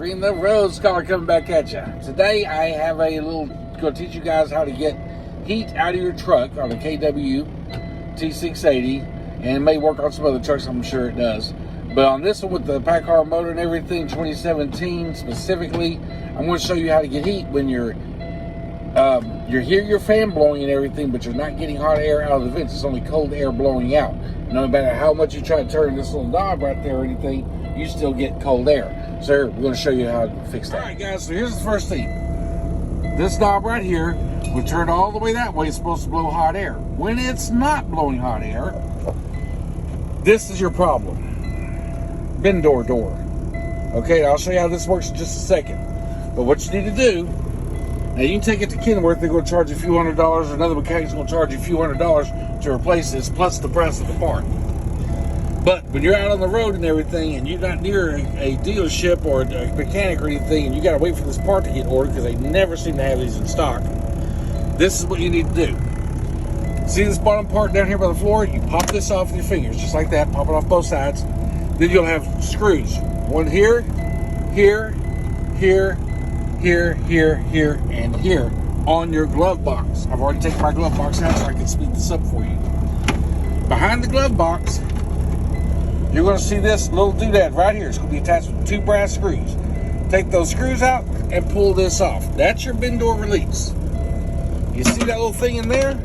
Bring the Road Scholar coming back at you. Today I have going to teach you guys how to get heat out of your truck on a KW T680, and it may work on some other trucks, I'm sure it does. But on this one with the Packard motor and everything, 2017 specifically, I'm going to show you how to get heat when you hear your fan blowing and everything, but you're not getting hot air out of the vents. It's only cold air blowing out. No matter how much you try to turn this little knob right there or anything, you still get cold air. So here, we're going to show you how to fix that. All right, guys, so here's the first thing. This knob right here, we turn all the way that way, it's supposed to blow hot air. When it's not blowing hot air, this is your problem. Bin door. Okay, I'll show you how this works in just a second. But what you need to do, now you can take it to Kenworth, they're going to charge you a few $100s, or another mechanic's going to charge you a few $100s to replace this, plus the price of the part. But when you're out on the road and everything, and you're not near a dealership or a mechanic or anything, and you got to wait for this part to get ordered because they never seem to have these in stock, this is what you need to do. See this bottom part down here by the floor? You pop this off with your fingers, just like that. Pop it off both sides. Then you'll have screws. One here, here, and here on your glove box. I've already taken my glove box out so I can speed this up for you. Behind the glove box, you're going to see this little doodad right here. It's going to be attached with 2 brass screws. Take those screws out and pull this off. That's your bin door release. You see that little thing in there?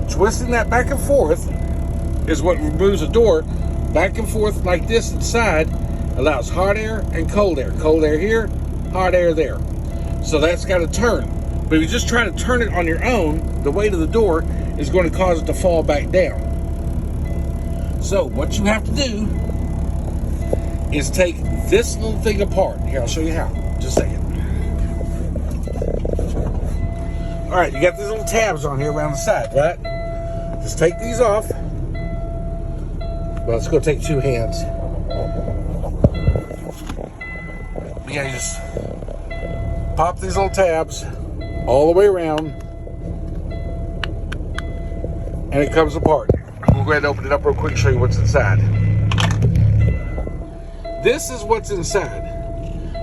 Twisting that back and forth is what removes the door. Back and forth like this inside allows hot air and cold air. Cold air here, hot air there. So that's got to turn. But if you just try to turn it on your own, the weight of the door is going to cause it to fall back down. So what you have to do is take this little thing apart. Here, I'll show you how. Just a second. All right, you got these little tabs on here around the side, right? Just take these off. Well, it's going to take 2 hands. You gotta just pop these little tabs all the way around, and it comes apart. We'll go ahead and open it up real quick and show you what's inside. This is what's inside.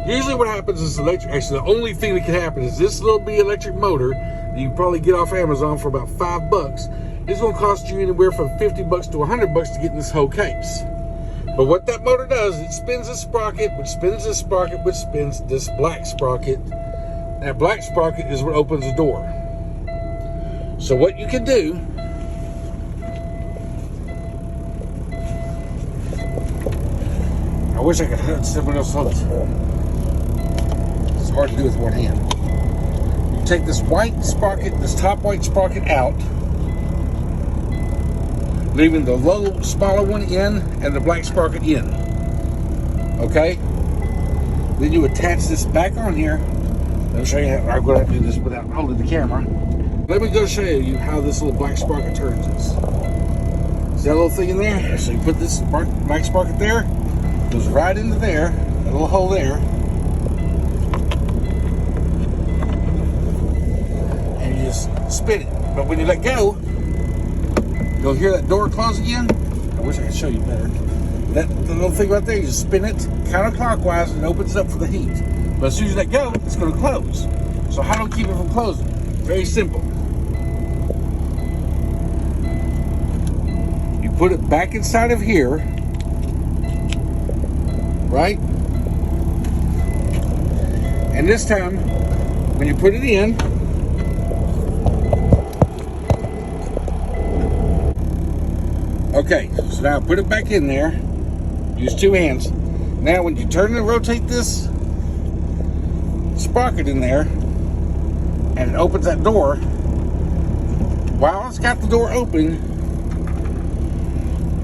Usually what happens is actually the only thing that can happen is this little bitty electric motor that you can probably get off Amazon for about $5. It's going to cost you anywhere from $50 to $100 to get in this whole case. But what that motor does, it spins this sprocket, which spins this sprocket, which spins this black sprocket. That black sprocket is what opens the door. So what you can do, I wish I could have someone else hold it. It's hard to do with one hand. You take this white sprocket, this top white sprocket out, leaving the low, smaller one in and the black sprocket in. Okay? Then you attach this back on here. Let me show you how. I'm going to have to do this without holding the camera. Let me go show you how this little black sprocket turns this. See that little thing in there? So you put this black sprocket there, goes right into there, that little hole there, and you just spin it. But when you let go, you'll hear that door close again. I wish I could show you better. The little thing right there, you just spin it counterclockwise and it opens up for the heat. But as soon as you let go, it's going to close. So how do we keep it from closing? Very simple. You put it back inside of here, right? And this time, when you put it in, okay, so now put it back in there. Use 2 hands. Now when you turn and rotate this sprocket in there, and it opens that door, while it's got the door open,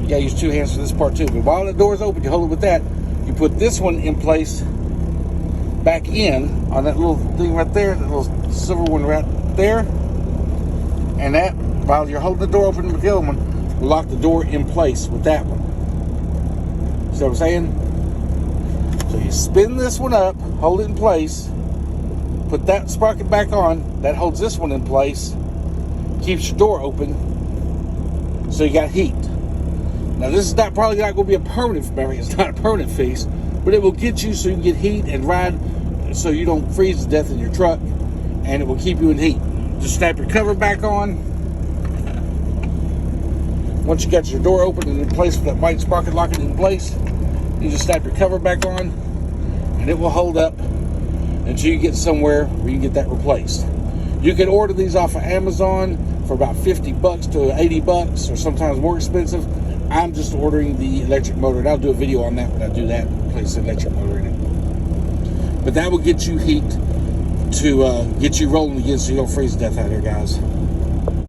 you gotta use 2 hands for this part too, but while the door is open, you hold it with that, you put this one in place back in on that little thing right there, that little silver one right there, and that, while you're holding the door open with the other one, will lock the door in place with that one. See what I'm saying? So you spin this one up, hold it in place, put that sprocket back on, that holds this one in place, keeps your door open, so you got heat. Now this is probably not going to be a permanent fix. It's not a permanent fix, but but it will get you so you can get heat and ride so you don't freeze to death in your truck, and it will keep you in heat. Just snap your cover back on. Once you got your door open and in place with that white sprocket locking in place, you just snap your cover back on, and it will hold up until you get somewhere where you can get that replaced. You can order these off of Amazon for about $50 to $80, or sometimes more expensive. I'm just ordering the electric motor, and I'll do a video on that when I do that, place the electric motor in it. But that will get you heat to get you rolling again so you don't freeze to death out here, guys.